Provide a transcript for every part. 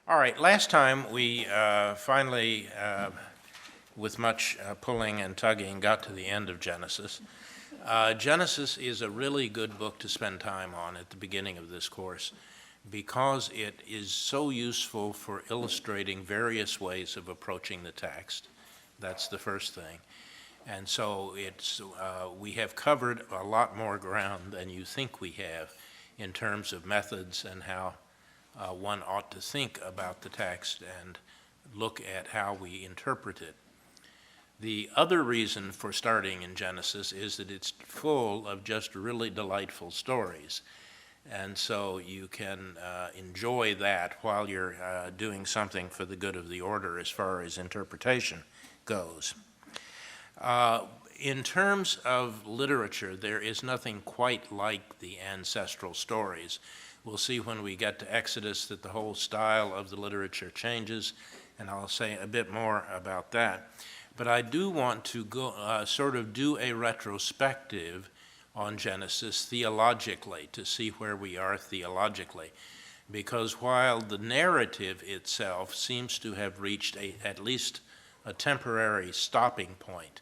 All right, last time we finally, with much pulling and tugging, got to the end of Genesis. Genesis is a really good book to spend time on at the beginning of this course because it is so useful for illustrating various ways of approaching the text. That's the first thing. And so we have covered a lot more ground than you think we have in terms of methods and how one ought to think about the text and look at how we interpret it. The other reason for starting in Genesis is that it's full of just really delightful stories. And so you can enjoy that while you're doing something for the good of the order as far as interpretation goes. In terms of literature, there is nothing quite like the ancestral stories. We'll see when we get to Exodus that the whole style of the literature changes, and I'll say a bit more about that. But I do want to go sort of do a retrospective on Genesis theologically to see where we are theologically. Because while the narrative itself seems to have reached at least a temporary stopping point,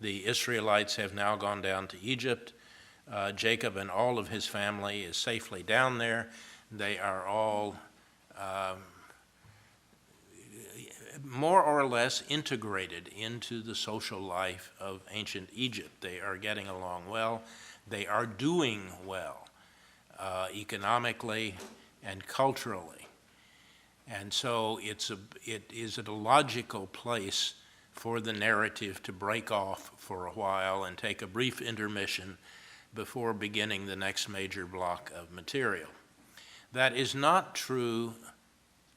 the Israelites have now gone down to Egypt. Jacob and all of his family is safely down there. They are all more or less integrated into the social life of ancient Egypt. They are getting along well. They are doing well economically and culturally. And so it is a logical place for the narrative to break off for a while and take a brief intermission before beginning the next major block of material. That is not true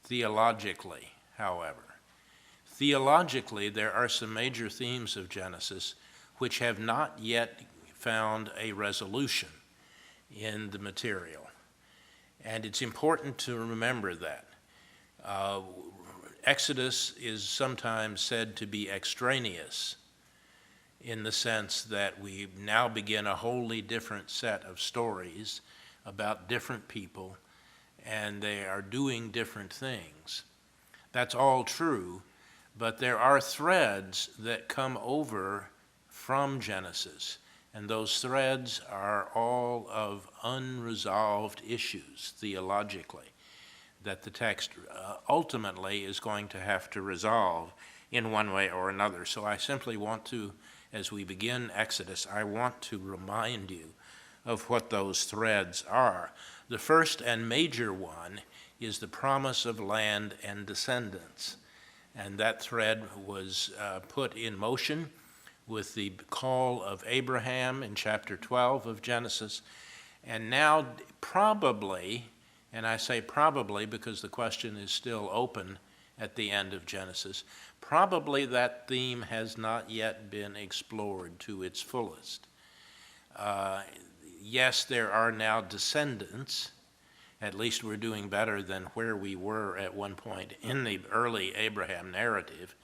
theologically, however. Theologically, there are some major themes of Genesis which have not yet found a resolution in the material. And it's important to remember that. Exodus is sometimes said to be extraneous in the sense that we now begin a wholly different set of stories about different people, and they are doing different things. That's all true, but there are threads that come over from Genesis, and those threads are all of unresolved issues theologically that the text ultimately is going to have to resolve in one way or another. So I simply want to, as we begin Exodus, I want to remind you of what those threads are. The first and major one is the promise of land and descendants. And that thread was put in motion with the call of Abraham in chapter 12 of Genesis. And now probably, and I say probably because the question is still open at the end of Genesis, probably that theme has not yet been explored to its fullest. Yes, there are now descendants. At least we're doing better than where we were at one point in the early Abraham narrative,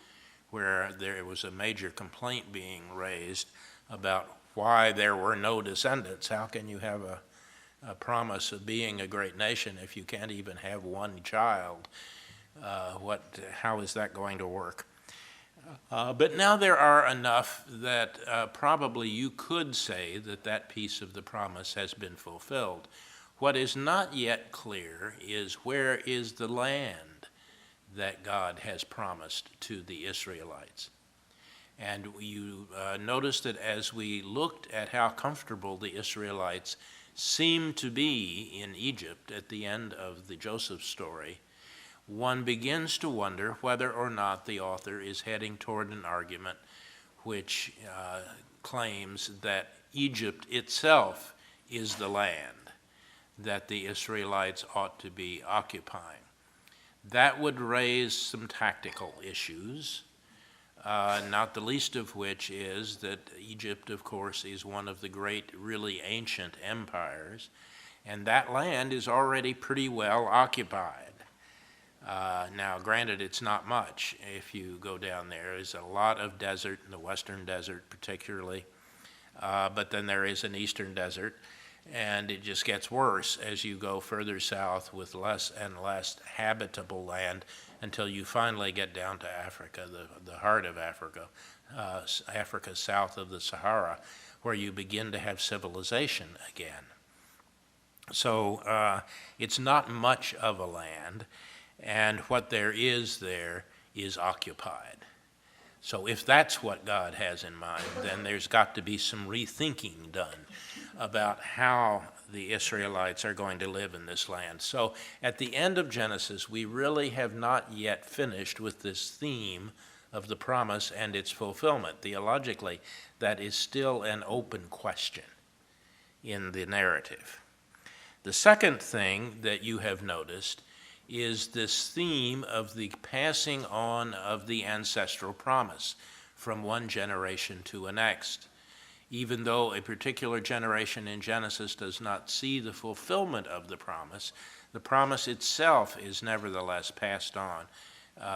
where there was a major complaint being raised about why there were no descendants. How can you have a promise of being a great nation if you can't even have one child? How is that going to work? But now there are enough that probably you could say that that piece of the promise has been fulfilled. What is not yet clear is where is the land that God has promised to the Israelites. And you notice that as we looked at how comfortable the Israelites seemed to be in Egypt at the end of the Joseph story, one begins to wonder whether or not the author is heading toward an argument which claims that Egypt itself is the land that the Israelites ought to be occupying. That would raise some tactical issues, not the least of which is that Egypt, of course, is one of the great, really ancient empires, and that land is already pretty well occupied. Now, granted, it's not much. If you go down there, there's a lot of desert, in the western desert particularly, but then there is an eastern desert. And it just gets worse as you go further south with less and less habitable land until you finally get down to Africa, the heart of Africa, Africa south of the Sahara, where you begin to have civilization again. So it's not much of a land, and what there is occupied. So if that's what God has in mind, then there's got to be some rethinking done about how the Israelites are going to live in this land. So at the end of Genesis, we really have not yet finished with this theme of the promise and its fulfillment. Theologically, that is still an open question in the narrative. The second thing that you have noticed is this theme of the passing on of the ancestral promise from one generation to the next. Even though a particular generation in Genesis does not see the fulfillment of the promise itself is nevertheless passed on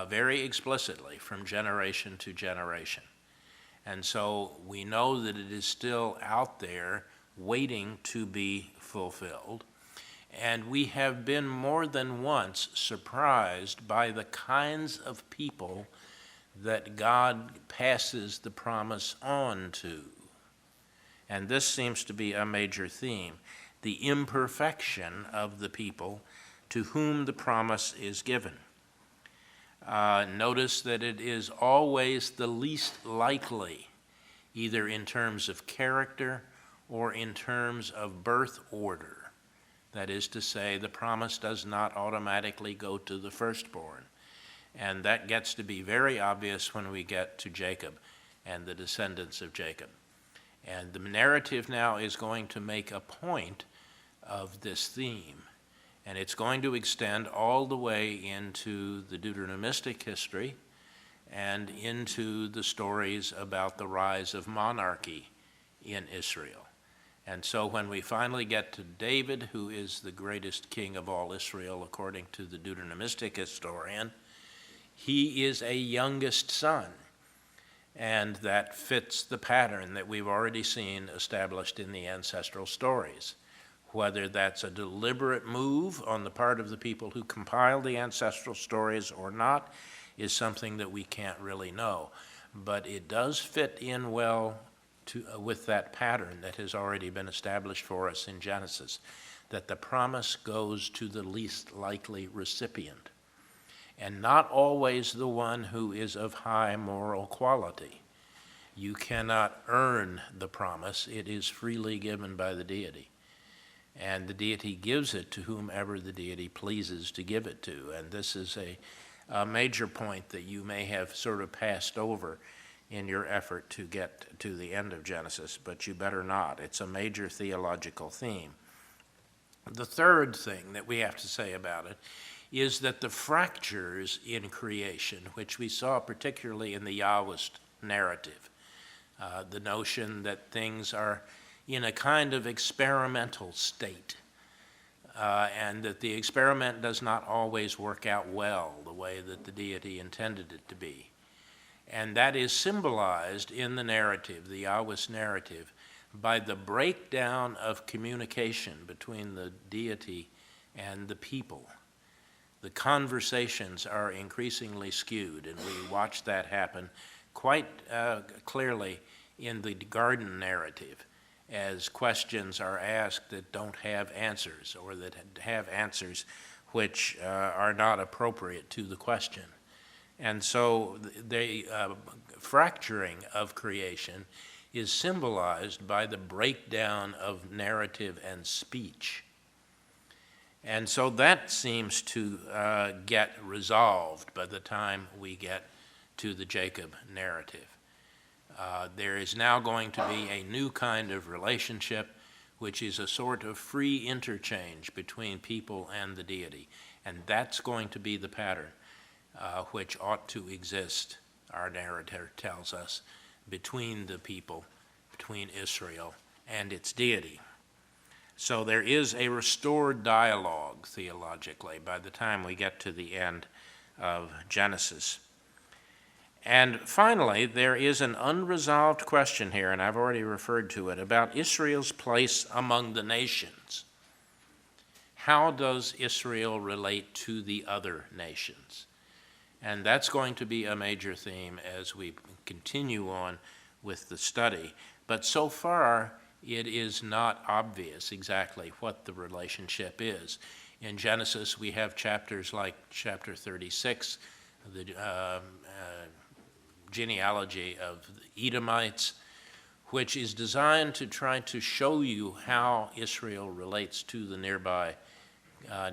very explicitly from generation to generation. And so we know that it is still out there waiting to be fulfilled. And we have been more than once surprised by the kinds of people that God passes the promise on to. And this seems to be a major theme, the imperfection of the people to whom the promise is given. Notice that it is always the least likely, either in terms of character or in terms of birth order. That is to say, the promise does not automatically go to the firstborn. And that gets to be very obvious when we get to Jacob and the descendants of Jacob. And the narrative now is going to make a point of this theme. And it's going to extend all the way into the Deuteronomistic history and into the stories about the rise of monarchy in Israel. And so when we finally get to David, who is the greatest king of all Israel according to the Deuteronomistic historian, he is a youngest son. And that fits the pattern that we've already seen established in the ancestral stories. Whether that's a deliberate move on the part of the people who compiled the ancestral stories or not is something that we can't really know. But it does fit in well with that pattern that has already been established for us in Genesis, that the promise goes to the least likely recipient, and not always the one who is of high moral quality. You cannot earn the promise. It is freely given by the deity. And the deity gives it to whomever the deity pleases to give it to. And this is a major point that you may have sort of passed over in your effort to get to the end of Genesis, but you better not. It's a major theological theme. The third thing that we have to say about it is that the fractures in creation, which we saw particularly in the Yahwist narrative, the notion that things are in a kind of experimental state, and that the experiment does not always work out well the way that the deity intended it to be. And that is symbolized in the narrative, the Yahwist narrative, by the breakdown of communication between the deity and the people. The conversations are increasingly skewed, and we watch that happen quite clearly in the garden narrative, as questions are asked that don't have answers, or that have answers which are not appropriate to the question. And so the fracturing of creation is symbolized by the breakdown of narrative and speech. And so that seems to get resolved by the time we get to the Jacob narrative. There is now going to be a new kind of relationship, which is a sort of free interchange between people and the deity. And that's going to be the pattern which ought to exist, our narrator tells us, between the people, between Israel and its deity. So there is a restored dialogue theologically by the time we get to the end of Genesis. And finally, there is an unresolved question here, and I've already referred to it, about Israel's place among the nations. How does Israel relate to the other nations? And that's going to be a major theme as we continue on with the study. But so far, it is not obvious exactly what the relationship is. In Genesis, we have chapters like chapter 36, the genealogy of the Edomites, which is designed to try to show you how Israel relates to the nearby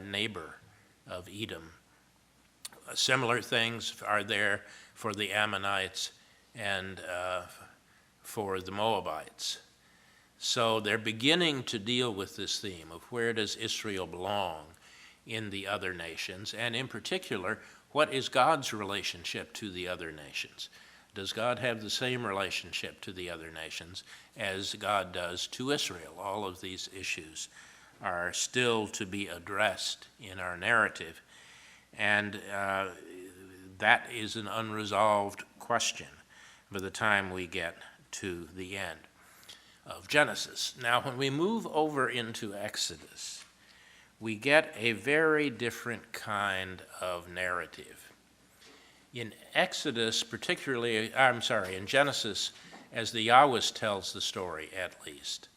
neighbor of Edom. Similar things are there for the Ammonites and for the Moabites. So they're beginning to deal with this theme of where does Israel belong in the other nations, and in particular, what is God's relationship to the other nations? Does God have the same relationship to the other nations as God does to Israel? All of these issues are still to be addressed in our narrative, and that is an unresolved question by the time we get to the end of Genesis. Now, when we move over into Exodus, we get a very different kind of narrative. In Exodus, in Genesis, as the Yahwist tells the story at least,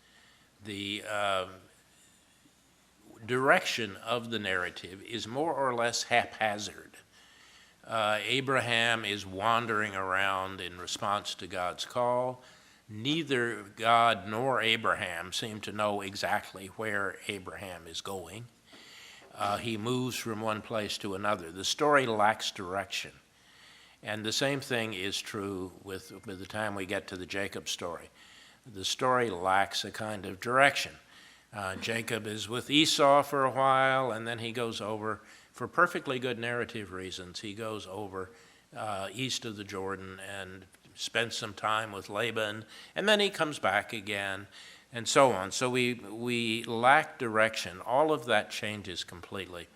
the direction of the narrative is more or less haphazard. Abraham is wandering around in response to God's call. Neither God nor Abraham seem to know exactly where Abraham is going. He moves from one place to another. The story lacks direction. And the same thing is true with the time we get to the Jacob story. The story lacks a kind of direction. Jacob is with Esau for a while, and then he goes over, for perfectly good narrative reasons, he goes over east of the Jordan and spends some time with Laban, and then he comes back again, and so on. So we lack direction. All of that changes completely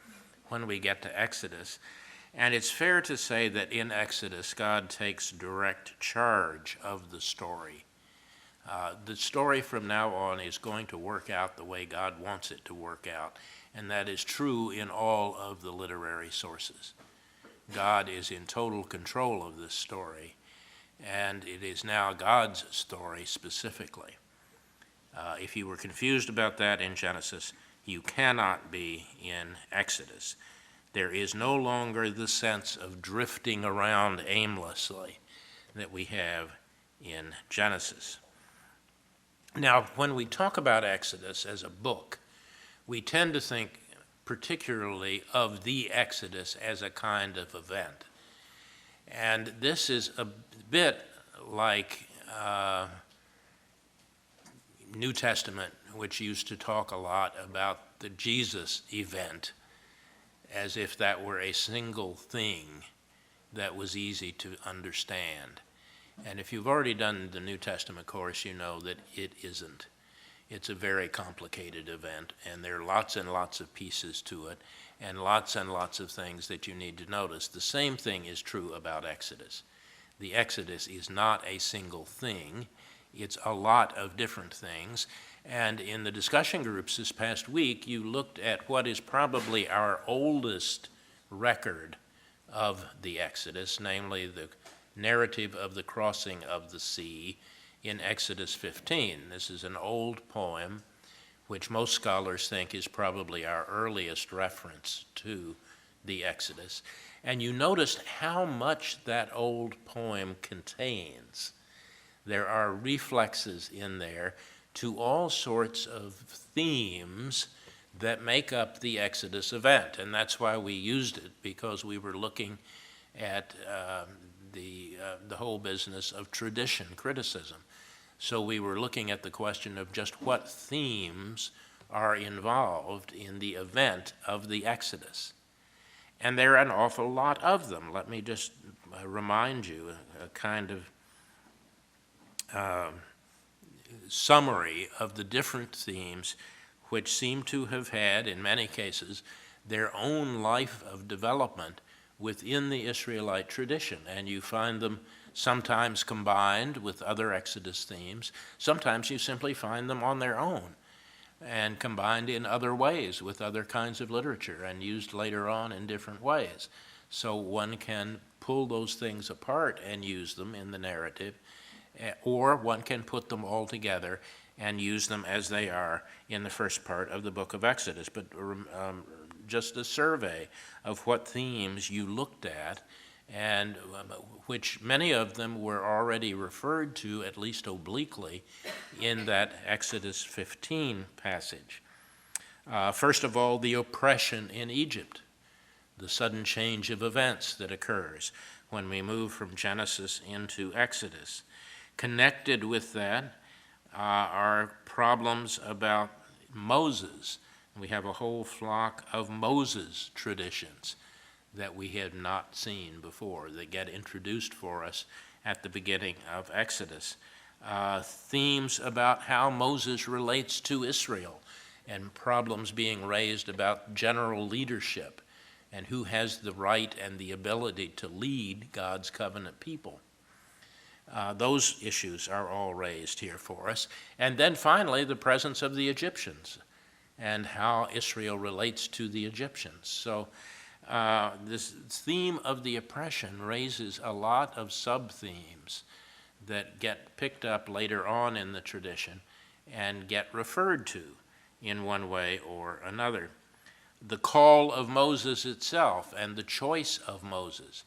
when we get to Exodus. And it's fair to say that in Exodus, God takes direct charge of the story. The story from now on is going to work out the way God wants it to work out, and that is true in all of the literary sources. God is in total control of this story, and it is now God's story specifically. If you were confused about that in Genesis, you cannot be in Exodus. There is no longer the sense of drifting around aimlessly that we have in Genesis. Now, when we talk about Exodus as a book, we tend to think particularly of the Exodus as a kind of event. And this is a bit like New Testament, which used to talk a lot about the Jesus event, as if that were a single thing that was easy to understand. And if you've already done the New Testament course, you know that it isn't. It's a very complicated event, and there are lots and lots of pieces to it, and lots of things that you need to notice. The same thing is true about Exodus. The Exodus is not a single thing. It's a lot of different things. And in the discussion groups this past week, you looked at what is probably our oldest record of the Exodus, namely the narrative of the crossing of the sea in Exodus 15. This is an old poem, which most scholars think is probably our earliest reference to the Exodus. And you noticed how much that old poem contains. There are reflexes in there to all sorts of themes that make up the Exodus event. And that's why we used it, because we were looking at the whole business of tradition criticism. So we were looking at the question of just what themes are involved in the event of the Exodus. And there are an awful lot of them. Let me just remind you a kind of summary of the different themes which seem to have had, in many cases, their own life of development within the Israelite tradition, and you find them sometimes combined with other Exodus themes. Sometimes you simply find them on their own and combined in other ways with other kinds of literature and used later on in different ways. So one can pull those things apart and use them in the narrative, or one can put them all together and use them as they are in the first part of the book of Exodus. But just a survey of what themes you looked at, and which many of them were already referred to, at least obliquely, in that Exodus 15 passage. First of all, the oppression in Egypt, the sudden change of events that occurs when we move from Genesis into Exodus. Connected with that are problems about Moses. We have a whole flock of Moses traditions that we had not seen before that get introduced for us at the beginning of Exodus. Themes about how Moses relates to Israel, and problems being raised about general leadership and who has the right and the ability to lead God's covenant people. Those issues are all raised here for us. And then finally, the presence of the Egyptians and how Israel relates to the Egyptians. So this theme of the oppression raises a lot of sub-themes that get picked up later on in the tradition and get referred to in one way or another. The call of Moses itself and the choice of Moses,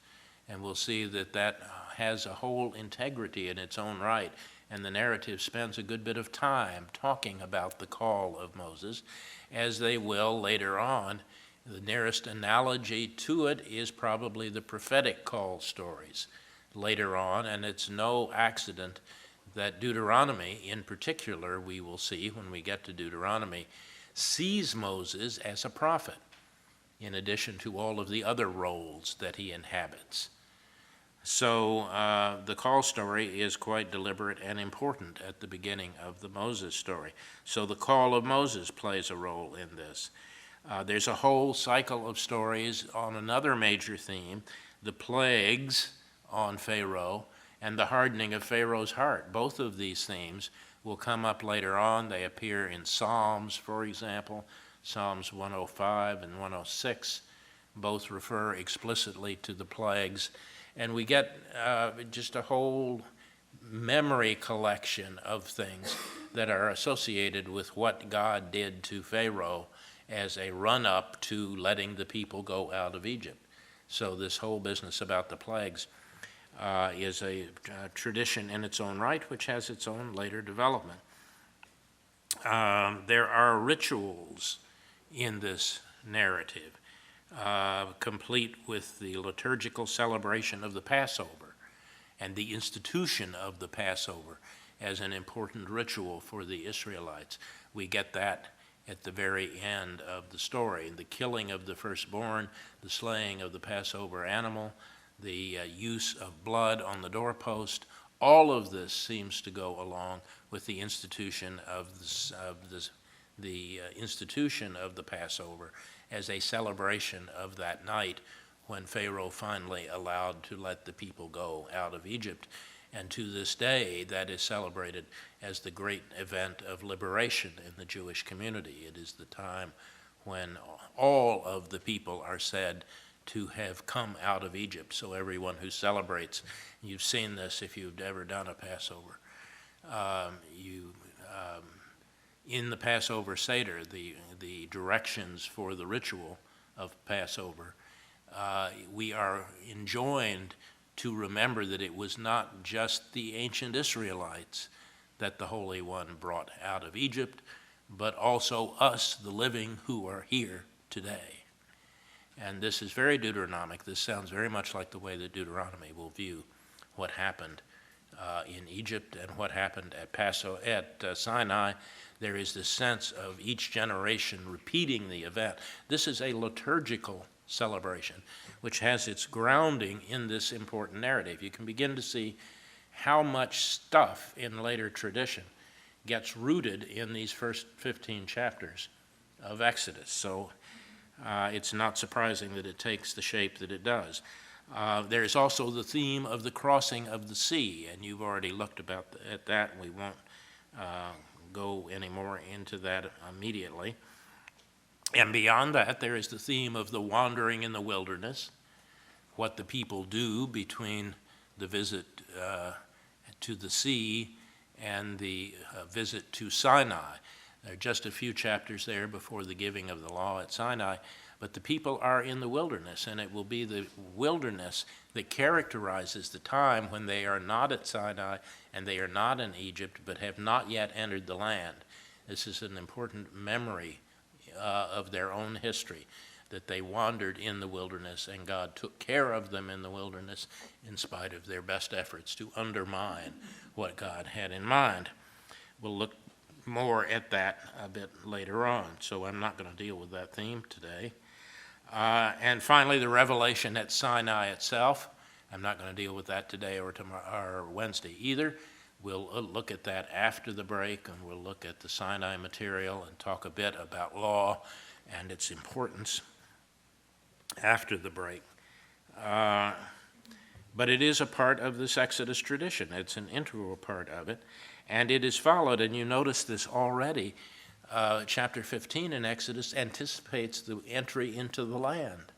and we'll see that that has a whole integrity in its own right, and the narrative spends a good bit of time talking about the call of Moses, as they will later on. The nearest analogy to it is probably the prophetic call stories later on, and it's no accident that Deuteronomy, in particular, we will see when we get to Deuteronomy, sees Moses as a prophet, in addition to all of the other roles that he inhabits. So the call story is quite deliberate and important at the beginning of the Moses story. So the call of Moses plays a role in this. There's a whole cycle of stories on another major theme, the plagues on Pharaoh and the hardening of Pharaoh's heart. Both of these themes will come up later on. They appear in Psalms, for example. Psalms 105 and 106 both refer explicitly to the plagues. And we get just a whole memory collection of things that are associated with what God did to Pharaoh as a run-up to letting the people go out of Egypt. So this whole business about the plagues is a tradition in its own right, which has its own later development. There are rituals in this narrative, complete with the liturgical celebration of the Passover and the institution of the Passover as an important ritual for the Israelites. We get that at the very end of the story, the killing of the firstborn, the slaying of the Passover animal, the use of blood on the doorpost. All of this seems to go along with the institution of the institution of the Passover as a celebration of that night when Pharaoh finally allowed to let the people go out of Egypt. And to this day, that is celebrated as the great event of liberation in the Jewish community. It is the time when all of the people are said to have come out of Egypt. So everyone who celebrates, you've seen this if you've ever done a Passover, in the Passover Seder, the directions for the ritual of Passover, we are enjoined to remember that it was not just the ancient Israelites that the Holy One brought out of Egypt, but also us, the living, who are here today. And this is very Deuteronomic. This sounds very much like the way that Deuteronomy will view what happened in Egypt and what happened at Sinai. There is this sense of each generation repeating the event. This is a liturgical celebration, which has its grounding in this important narrative. You can begin to see how much stuff in later tradition gets rooted in these first 15 chapters of Exodus. So it's not surprising that it takes the shape that it does. There's also the theme of the crossing of the sea, and you've already looked at that. We won't go any more into that immediately. And beyond that, there is the theme of the wandering in the wilderness, what the people do between the visit to the sea and the visit to Sinai. There are just a few chapters there before the giving of the law at Sinai, but the people are in the wilderness, and it will be the wilderness that characterizes the time when they are not at Sinai and they are not in Egypt, but have not yet entered the land. This is an important memory of their own history, that they wandered in the wilderness and God took care of them in the wilderness in spite of their best efforts to undermine what God had in mind. We'll look more at that a bit later on, so I'm not going to deal with that theme today. And finally, the revelation at Sinai itself. I'm not going to deal with that today or tomorrow or Wednesday either. We'll look at that after the break, and we'll look at the Sinai material and talk a bit about law and its importance after the break. But it is a part of this Exodus tradition. It's an integral part of it. And it is followed, and you notice this already, chapter 15 in Exodus anticipates the entry into the land.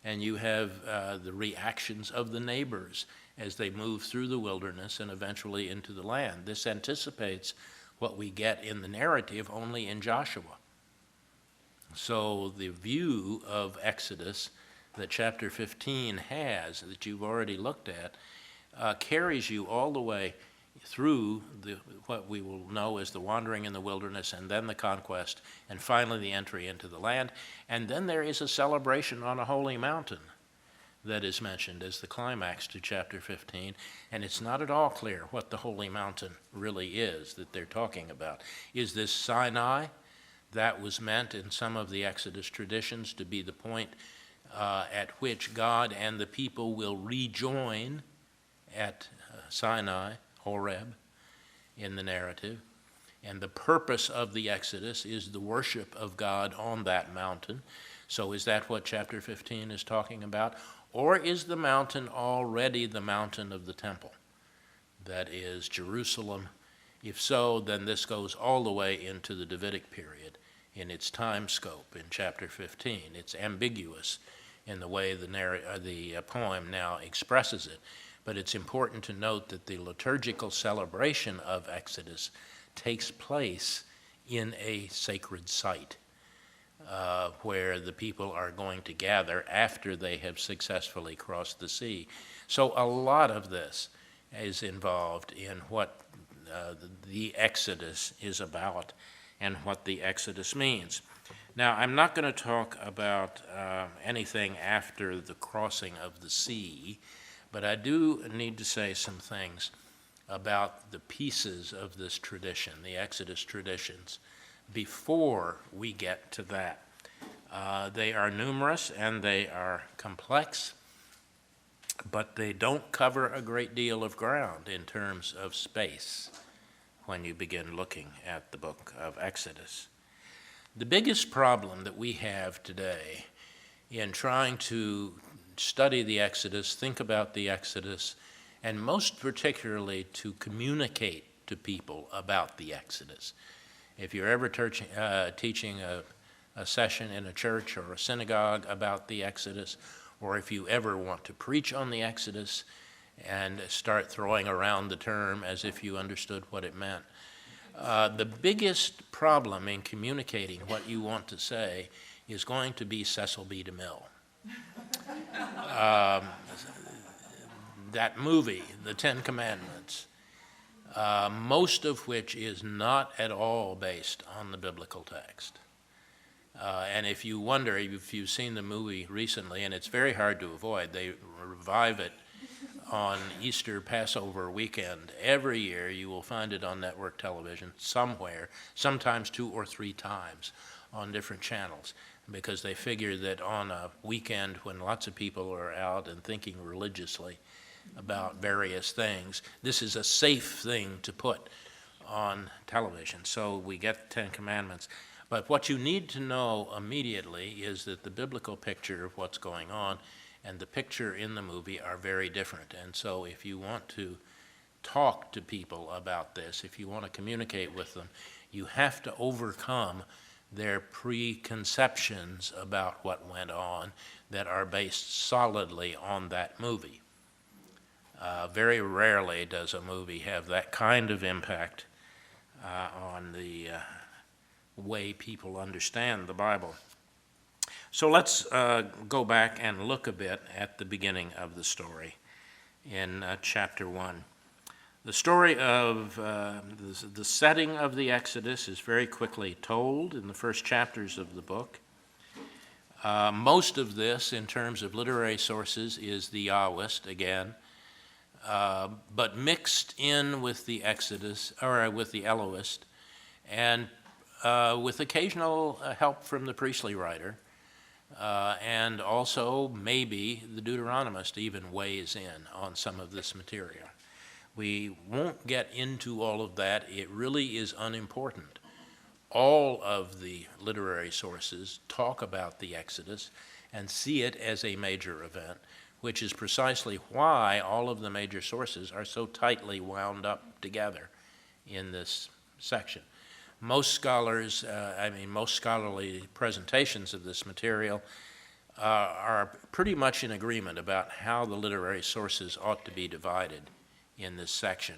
And you have the reactions of the neighbors as they move through the wilderness and eventually into the land. This anticipates what we get in the narrative only in Joshua. So the view of Exodus that chapter 15 has, that you've already looked at, carries you all the way through what we will know as the wandering in the wilderness, and then the conquest, and finally the entry into the land. And then there is a celebration on a holy mountain that is mentioned as the climax to chapter 15, and it's not at all clear what the holy mountain really is that they're talking about. Is this Sinai? That was meant in some of the Exodus traditions to be the point at which God and the people will rejoin at Sinai, Horeb, in the narrative. And the purpose of the Exodus is the worship of God on that mountain. So is that what chapter 15 is talking about? Or is the mountain already the mountain of the temple? That is Jerusalem. If so, then this goes all the way into the Davidic period in its time scope in chapter 15. It's ambiguous in the way the poem now expresses it. But it's important to note that the liturgical celebration of Exodus takes place in a sacred site where the people are going to gather after they have successfully crossed the sea. So a lot of this is involved in what the Exodus is about and what the Exodus means. Now, I'm not going to talk about anything after the crossing of the sea, but I do need to say some things about the pieces of this tradition, the Exodus traditions, before we get to that. They are numerous and they are complex, but they don't cover a great deal of ground in terms of space when you begin looking at the book of Exodus. The biggest problem that we have today in trying to study the Exodus, think about the Exodus, and most particularly to communicate to people about the Exodus. If you're ever teaching a session in a church or a synagogue about the Exodus, or if you ever want to preach on the Exodus and start throwing around the term as if you understood what it meant, the biggest problem in communicating what you want to say is going to be Cecil B. DeMille. That movie, The Ten Commandments, most of which is not at all based on the biblical text. And if you wonder, if you've seen the movie recently, and it's very hard to avoid, they revive it on Easter Passover weekend. Every year you will find it on network television somewhere, sometimes 2 or 3 times on different channels, because they figure that on a weekend when lots of people are out and thinking religiously about various things, this is a safe thing to put on television. So we get the Ten Commandments. But what you need to know immediately is that the biblical picture of what's going on and the picture in the movie are very different. And so if you want to talk to people about this, if you want to communicate with them, you have to overcome their preconceptions about what went on that are based solidly on that movie. Very rarely does a movie have that kind of impact on the way people understand the Bible. So let's go back and look a bit at the beginning of the story in chapter 1. The story of the setting of the Exodus is very quickly told in the first chapters of the book. Most of this, in terms of literary sources, is the Yahwist again, but mixed in with the Exodus, or with the Elohist, and with occasional help from the priestly writer, and also maybe the Deuteronomist even weighs in on some of this material. We won't get into all of that. It really is unimportant. All of the literary sources talk about the Exodus and see it as a major event, which is precisely why all of the major sources are so tightly wound up together in this section. Most scholars, most scholarly presentations of this material are pretty much in agreement about how the literary sources ought to be divided in this section.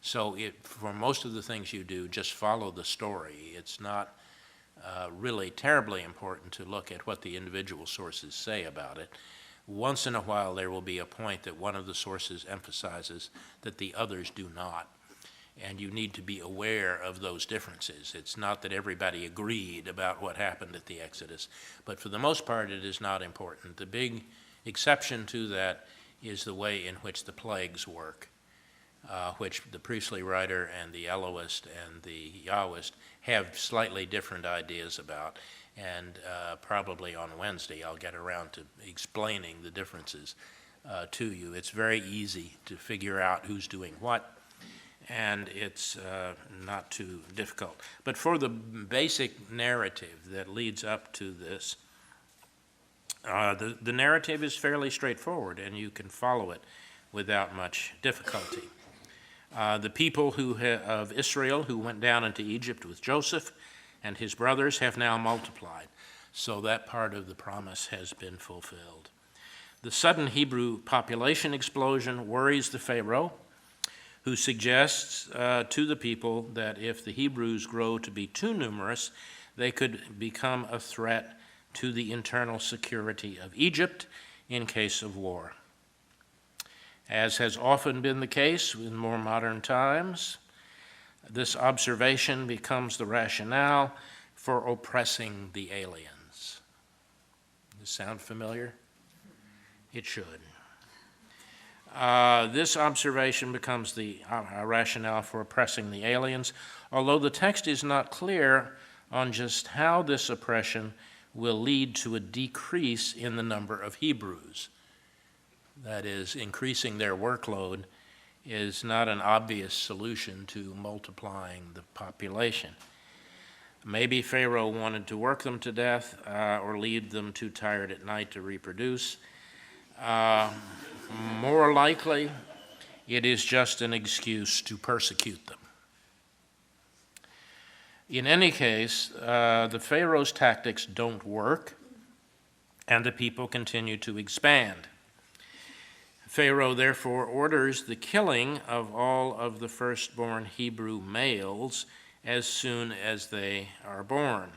So for most of the things you do, just follow the story. It's not really terribly important to look at what the individual sources say about it. Once in a while there will be a point that one of the sources emphasizes that the others do not, and you need to be aware of those differences. It's not that everybody agreed about what happened at the Exodus, but for the most part it is not important. The big exception to that is the way in which the plagues work, which the priestly writer and the Elohist and the Yahwist have slightly different ideas about. And probably on Wednesday I'll get around to explaining the differences to you. It's very easy to figure out who's doing what, and it's not too difficult. But for the basic narrative that leads up to this, the narrative is fairly straightforward, and you can follow it without much difficulty. The people of Israel who went down into Egypt with Joseph and his brothers have now multiplied, so that part of the promise has been fulfilled. The sudden Hebrew population explosion worries the Pharaoh, who suggests to the people that if the Hebrews grow to be too numerous, they could become a threat to the internal security of Egypt in case of war. As has often been the case in more modern times, this observation becomes the rationale for oppressing the aliens. Does this sound familiar? It should. This observation becomes the rationale for oppressing the aliens, although the text is not clear on just how this oppression will lead to a decrease in the number of Hebrews. That is, increasing their workload is not an obvious solution to multiplying the population. Maybe Pharaoh wanted to work them to death or leave them too tired at night to reproduce. More likely, it is just an excuse to persecute them. In any case, the Pharaoh's tactics don't work, and the people continue to expand. Pharaoh therefore orders the killing of all of the firstborn Hebrew males as soon as they are born.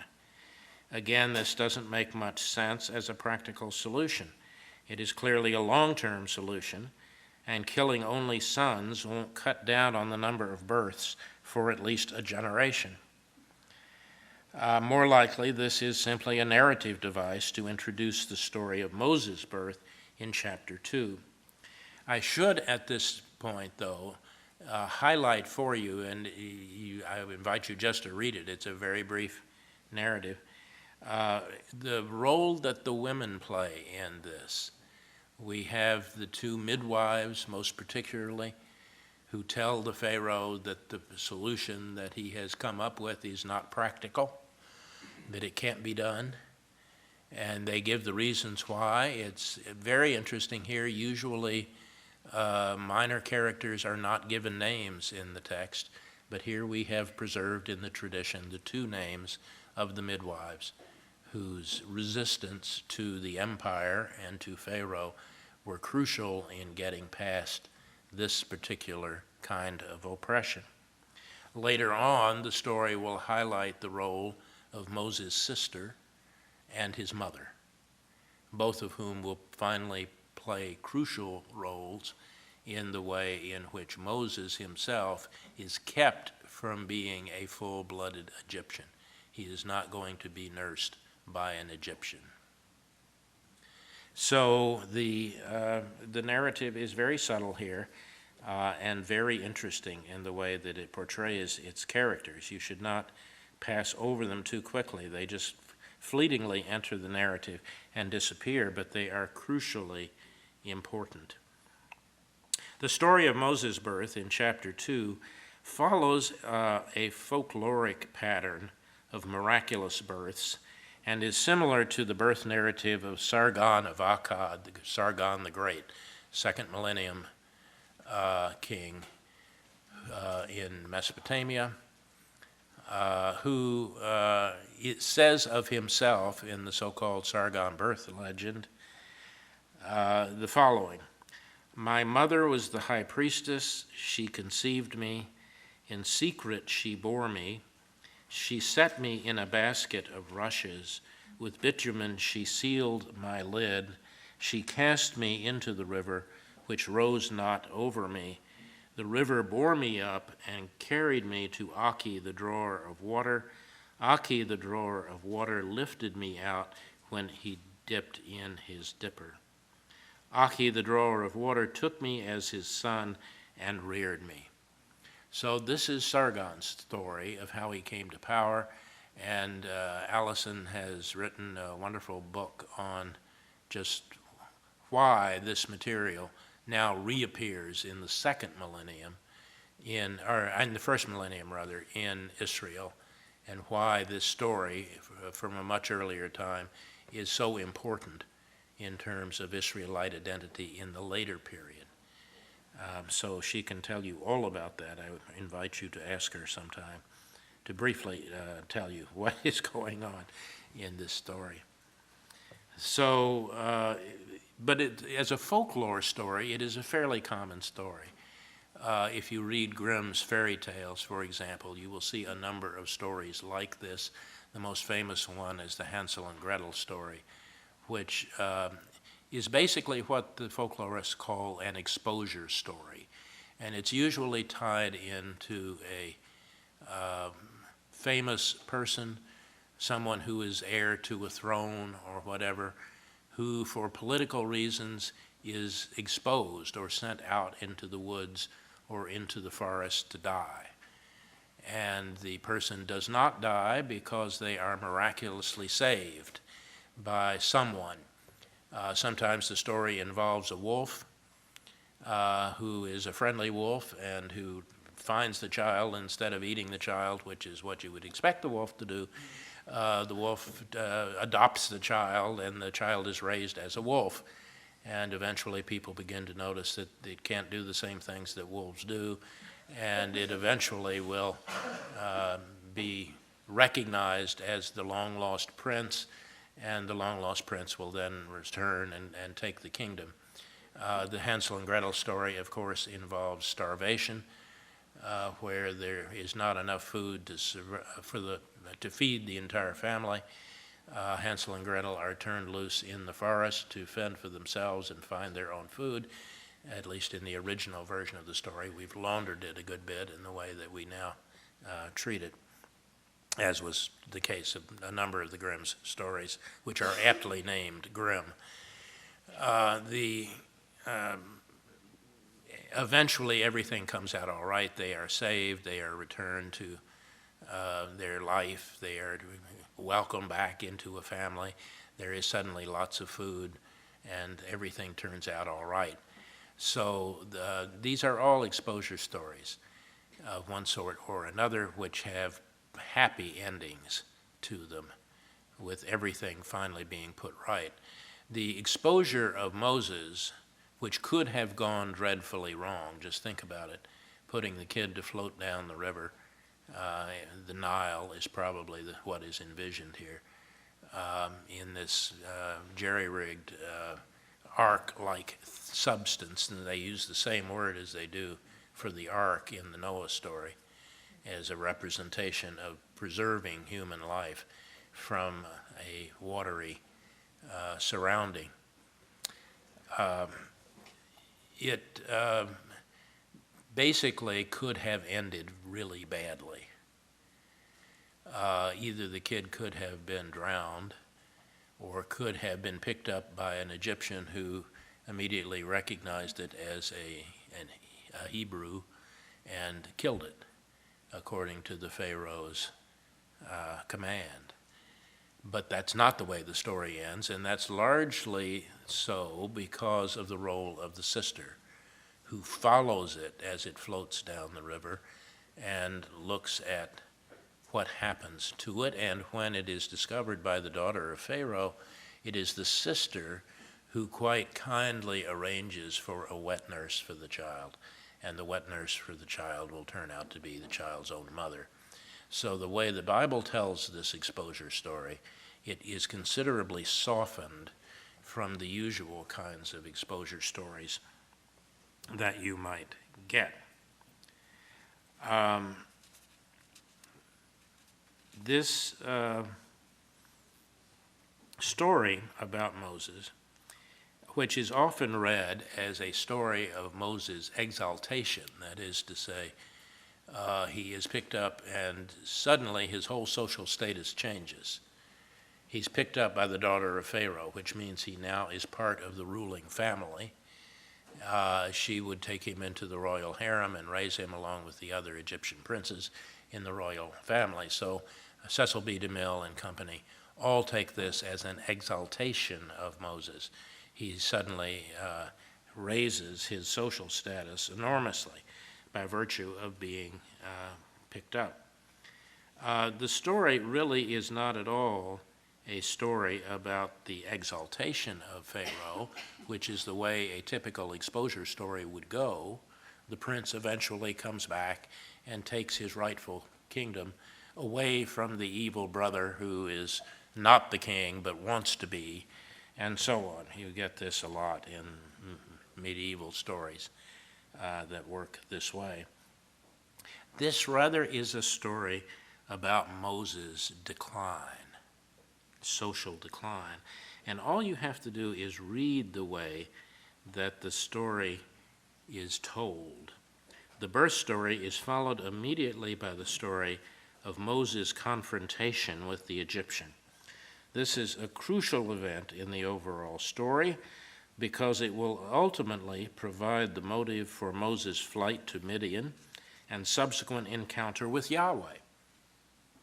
Again, this doesn't make much sense as a practical solution. It is clearly a long-term solution, and killing only sons won't cut down on the number of births for at least a generation. More likely, this is simply a narrative device to introduce the story of Moses' birth in chapter 2. I should, at this point, though, highlight for you, and I invite you just to read it. It's a very brief narrative. The role that the women play in this. We have the two midwives, most particularly, who tell the Pharaoh that the solution that he has come up with is not practical, that it can't be done, and they give the reasons why. It's very interesting here. Usually minor characters are not given names in the text, but here we have preserved in the tradition the two names of the midwives whose resistance to the empire and to Pharaoh were crucial in getting past this particular kind of oppression. Later on, the story will highlight the role of Moses' sister and his mother, both of whom will finally play crucial roles in the way in which Moses himself is kept from being a full-blooded Egyptian. He is not going to be nursed by an Egyptian. So the narrative is very subtle here and very interesting in the way that it portrays its characters. You should not pass over them too quickly. They just fleetingly enter the narrative and disappear, but they are crucially important. The story of Moses' birth in chapter 2 follows a folkloric pattern of miraculous births and is similar to the birth narrative of Sargon of Akkad, Sargon the Great, second millennium king in Mesopotamia, who it says of himself in the so-called Sargon birth legend the following: "My mother was the high priestess, she conceived me, in secret she bore me, she set me in a basket of rushes, with bitumen she sealed my lid, she cast me into the river, which rose not over me. The river bore me up and carried me to Aki, the drawer of water. Aki, the drawer of water, lifted me out when he dipped in his dipper. Aki, the drawer of water, took me as his son and reared me." So this is Sargon's story of how he came to power, and Allison has written a wonderful book on just why this material now reappears in the second millennium, in the first millennium rather, in Israel, and why this story from a much earlier time is so important in terms of Israelite identity in the later period. So she can tell you all about that. I would invite you to ask her sometime to briefly tell you what is going on in this story. So, but as a folklore story, it is a fairly common story. If you read Grimm's fairy tales, for example, you will see a number of stories like this. The most famous one is the Hansel and Gretel story, which is basically what the folklorists call an exposure story. And it's usually tied into a famous person, someone who is heir to a throne or whatever, who for political reasons is exposed or sent out into the woods or into the forest to die. And the person does not die because they are miraculously saved by someone. Sometimes the story involves a wolf who is a friendly wolf and who finds the child instead of eating the child, which is what you would expect the wolf to do. The wolf adopts the child, and the child is raised as a wolf. And eventually people begin to notice that it can't do the same things that wolves do, and it eventually will be recognized as the long-lost prince, and the long-lost prince will then return and take the kingdom. The Hansel and Gretel story, of course, involves starvation, where there is not enough food to feed the entire family. Hansel and Gretel are turned loose in the forest to fend for themselves and find their own food. At least in the original version of the story, we've laundered it a good bit in the way that we now treat it, as was the case of a number of the Grimm's stories, which are aptly named Grimm. Eventually everything comes out all right. They are saved, they are returned to their life, they are welcomed back into a family. There is suddenly lots of food, and everything turns out all right. So these are all exposure stories of one sort or another, which have happy endings to them. with everything finally being put right. The exposure of Moses, which could have gone dreadfully wrong, just think about it, putting the kid to float down the river, the Nile is probably what is envisioned here, in this jerry-rigged ark-like substance, and they use the same word as they do for the ark in the Noah story as a representation of preserving human life from a watery surrounding. It basically could have ended really badly. Either the kid could have been drowned or could have been picked up by an Egyptian who immediately recognized it as a Hebrew and killed it, according to the Pharaoh's command. But that's not the way the story ends, and that's largely so because of the role of the sister, who follows it as it floats down the river and looks at what happens to it. And when it is discovered by the daughter of Pharaoh, it is the sister who quite kindly arranges for a wet nurse for the child, and the wet nurse for the child will turn out to be the child's own mother. So the way the Bible tells this exposure story, it is considerably softened from the usual kinds of exposure stories that you might get. This story about Moses, which is often read as a story of Moses' exaltation, that is to say, he is picked up and suddenly his whole social status changes. He's picked up by the daughter of Pharaoh, which means he now is part of the ruling family. She would take him into the royal harem and raise him along with the other Egyptian princes in the royal family. So Cecil B. DeMille and company all take this as an exaltation of Moses. He suddenly raises his social status enormously by virtue of being picked up. The story really is not at all a story about the exaltation of Pharaoh, which is the way a typical exposure story would go. The prince eventually comes back and takes his rightful kingdom away from the evil brother who is not the king but wants to be, and so on. You get this a lot in medieval stories that work this way. This rather is a story about Moses' decline, social decline. And all you have to do is read the way that the story is told. The birth story is followed immediately by the story of Moses' confrontation with the Egyptian. This is a crucial event in the overall story because it will ultimately provide the motive for Moses' flight to Midian and subsequent encounter with Yahweh.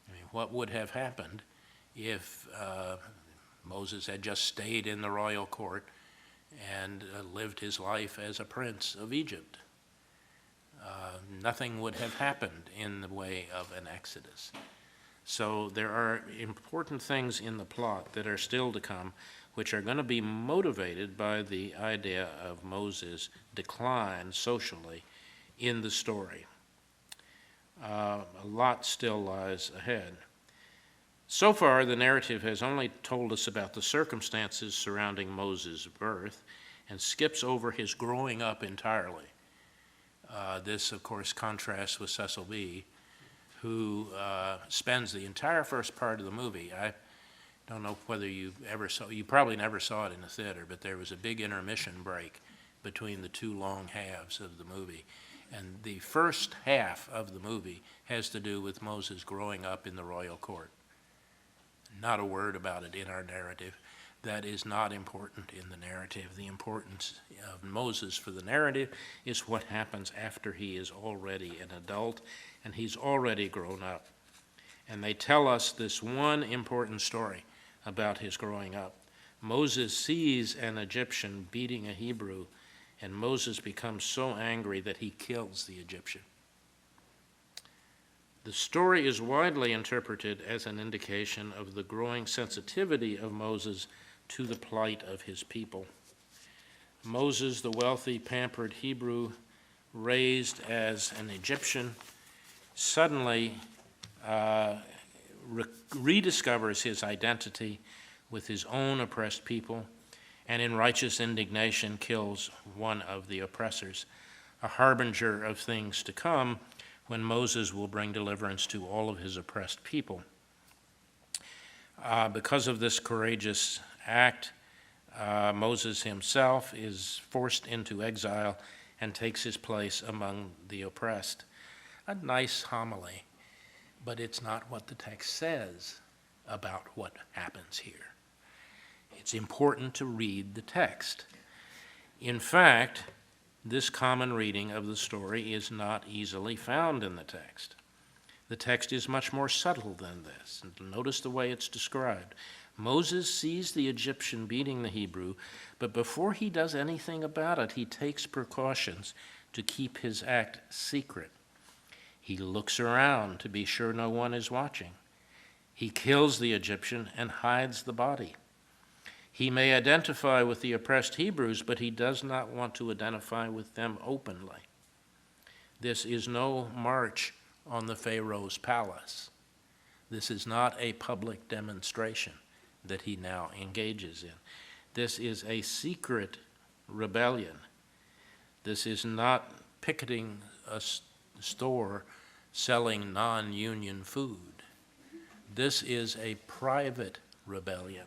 I mean, what would have happened if Moses had just stayed in the royal court and lived his life as a prince of Egypt? Nothing would have happened in the way of an exodus. So there are important things in the plot that are still to come, which are going to be motivated by the idea of Moses' decline socially in the story. A lot still lies ahead. So far, the narrative has only told us about the circumstances surrounding Moses' birth and skips over his growing up entirely. This, of course, contrasts with Cecil B., who spends the entire first part of the movie. I don't know whether you probably never saw it in the theater, but there was a big intermission break between the two long halves of the movie. And the first half of the movie has to do with Moses growing up in the royal court. Not a word about it in our narrative. That is not important in the narrative. The importance of Moses for the narrative is what happens after he is already an adult and he's already grown up. And they tell us this one important story about his growing up. Moses sees an Egyptian beating a Hebrew, and Moses becomes so angry that he kills the Egyptian. The story is widely interpreted as an indication of the growing sensitivity of Moses to the plight of his people. Moses, the wealthy, pampered Hebrew, raised as an Egyptian, suddenly rediscovers his identity with his own oppressed people, and in righteous indignation kills one of the oppressors, a harbinger of things to come when Moses will bring deliverance to all of his oppressed people. Because of this courageous act, Moses himself is forced into exile and takes his place among the oppressed. A nice homily, but it's not what the text says about what happens here. It's important to read the text. In fact, this common reading of the story is not easily found in the text. The text is much more subtle than this. Notice the way it's described. Moses sees the Egyptian beating the Hebrew, but before he does anything about it, he takes precautions to keep his act secret. He looks around to be sure no one is watching. He kills the Egyptian and hides the body. He may identify with the oppressed Hebrews, but he does not want to identify with them openly. This is no march on the Pharaoh's palace. This is not a public demonstration that he now engages in. This is a secret rebellion. This is not picketing a store selling non-union food. This is a private rebellion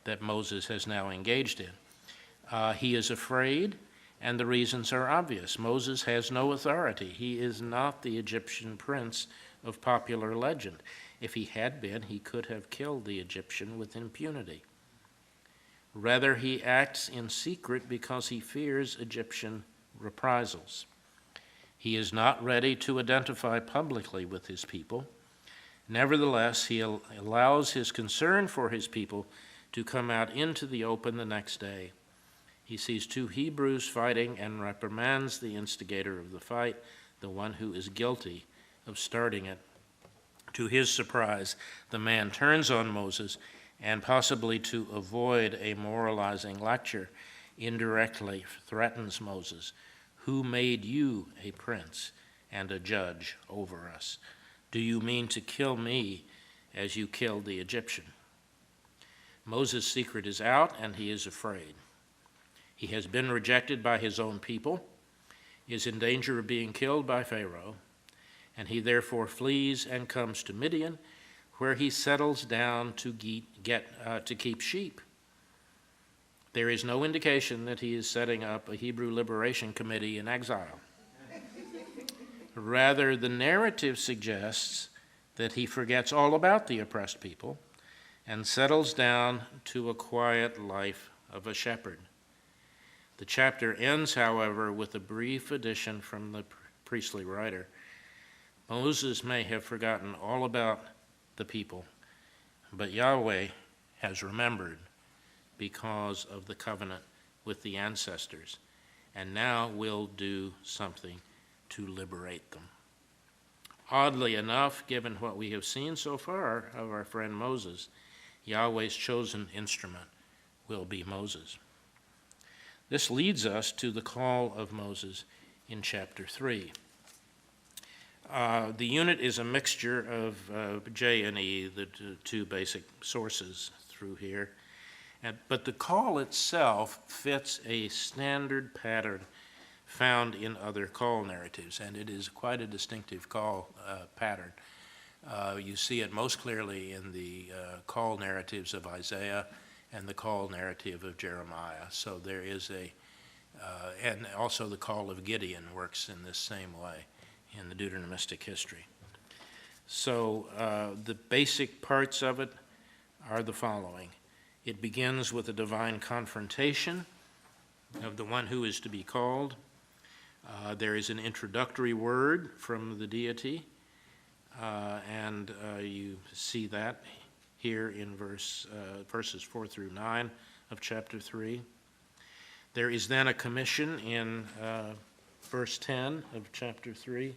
that Moses has now engaged in. He is afraid, and the reasons are obvious. Moses has no authority. He is not the Egyptian prince of popular legend. If he had been, he could have killed the Egyptian with impunity. Rather, he acts in secret because he fears Egyptian reprisals. He is not ready to identify publicly with his people. Nevertheless, he allows his concern for his people to come out into the open the next day. He sees two Hebrews fighting and reprimands the instigator of the fight, the one who is guilty of starting it. To his surprise, the man turns on Moses and, possibly to avoid a moralizing lecture, indirectly threatens Moses. Who made you a prince and a judge over us? Do you mean to kill me as you killed the Egyptian? Moses' secret is out, and he is afraid. He has been rejected by his own people, is in danger of being killed by Pharaoh, and he therefore flees and comes to Midian, where he settles down to keep sheep. There is no indication that he is setting up a Hebrew Liberation Committee in exile. Rather, the narrative suggests that he forgets all about the oppressed people and settles down to a quiet life of a shepherd. The chapter ends, however, with a brief addition from the priestly writer. Moses may have forgotten all about the people, but Yahweh has remembered because of the covenant with the ancestors, and now will do something to liberate them. Oddly enough, given what we have seen so far of our friend Moses, Yahweh's chosen instrument will be Moses. This leads us to the call of Moses in chapter 3. The unit is a mixture of J and E, the two basic sources through here. But the call itself fits a standard pattern found in other call narratives, and it is quite a distinctive call pattern. You see it most clearly in the call narratives of Isaiah and the call narrative of Jeremiah. So there is and also the call of Gideon works in this same way in the Deuteronomistic history. So the basic parts of it are the following. It begins with a divine confrontation of the one who is to be called. There is an introductory word from the deity, and you see that here in verses 4 through 9 of chapter 3. There is then a commission in verse 10 of chapter 3.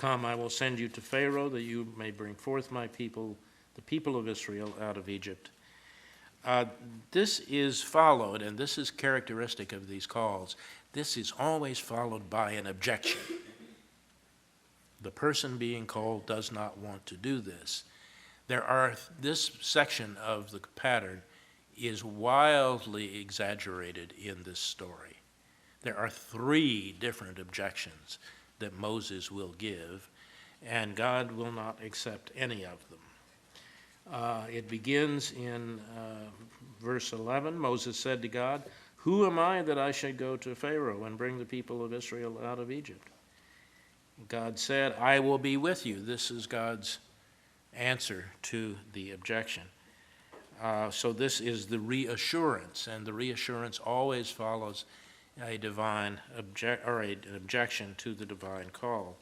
Come, I will send you to Pharaoh, that you may bring forth my people, the people of Israel, out of Egypt. This is followed, and this is characteristic of these calls, this is always followed by an objection. The person being called does not want to do this. This section of the pattern is wildly exaggerated in this story. There are 3 different objections that Moses will give, and God will not accept any of them. It begins in verse 11. Moses said to God, "Who am I that I should go to Pharaoh and bring the people of Israel out of Egypt?" God said, "I will be with you." This is God's answer to the objection. So this is the reassurance, and the reassurance always follows a divine an objection to the divine call.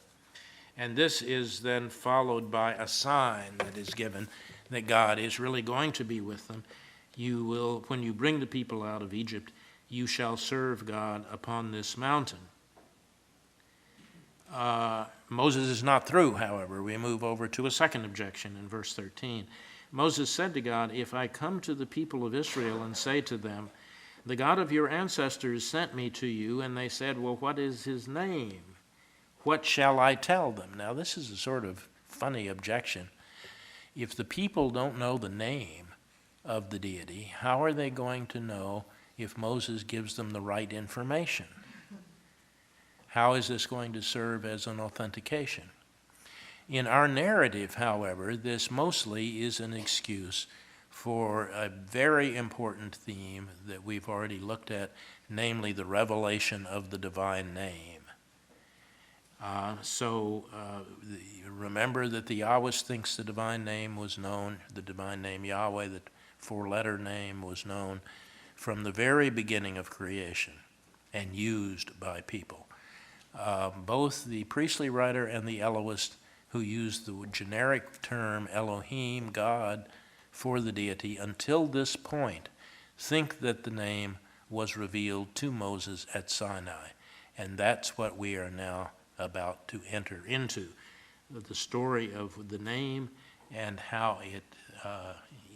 And this is then followed by a sign that is given that God is really going to be with them. You will, when you bring the people out of Egypt, you shall serve God upon this mountain. Moses is not through, however. We move over to a second objection in verse 13. Moses said to God, "If I come to the people of Israel and say to them, 'The God of your ancestors sent me to you,' and they said, 'Well, what is his name?' What shall I tell them?" Now, this is a sort of funny objection. If the people don't know the name of the deity, how are they going to know if Moses gives them the right information? How is this going to serve as an authentication? In our narrative, however, this mostly is an excuse for a very important theme that we've already looked at, namely the revelation of the divine name. Remember that the Yahwist thinks the divine name was known, the divine name Yahweh, the 4-letter name, was known from the very beginning of creation and used by people. Both the priestly writer and the Elohist, who used the generic term Elohim, God, for the deity, until this point, think that the name was revealed to Moses at Sinai. And that's what we are now about to enter into, the story of the name and how it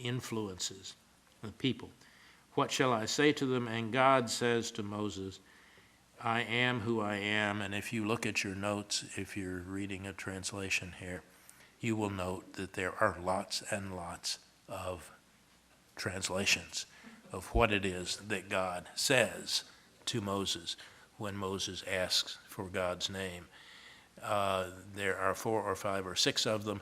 influences the people. What shall I say to them? And God says to Moses, "I am who I am." And if you look at your notes, if you're reading a translation here, you will note that there are lots and lots of translations of what it is that God says to Moses when Moses asks for God's name. There are 4 or 5 or 6 of them,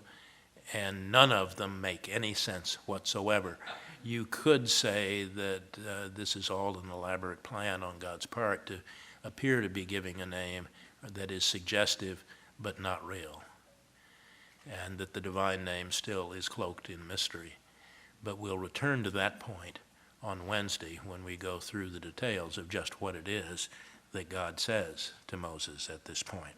and none of them make any sense whatsoever. You could say that this is all an elaborate plan on God's part to appear to be giving a name that is suggestive but not real, and that the divine name still is cloaked in mystery. But we'll return to that point on Wednesday when we go through the details of just what it is that God says to Moses at this point.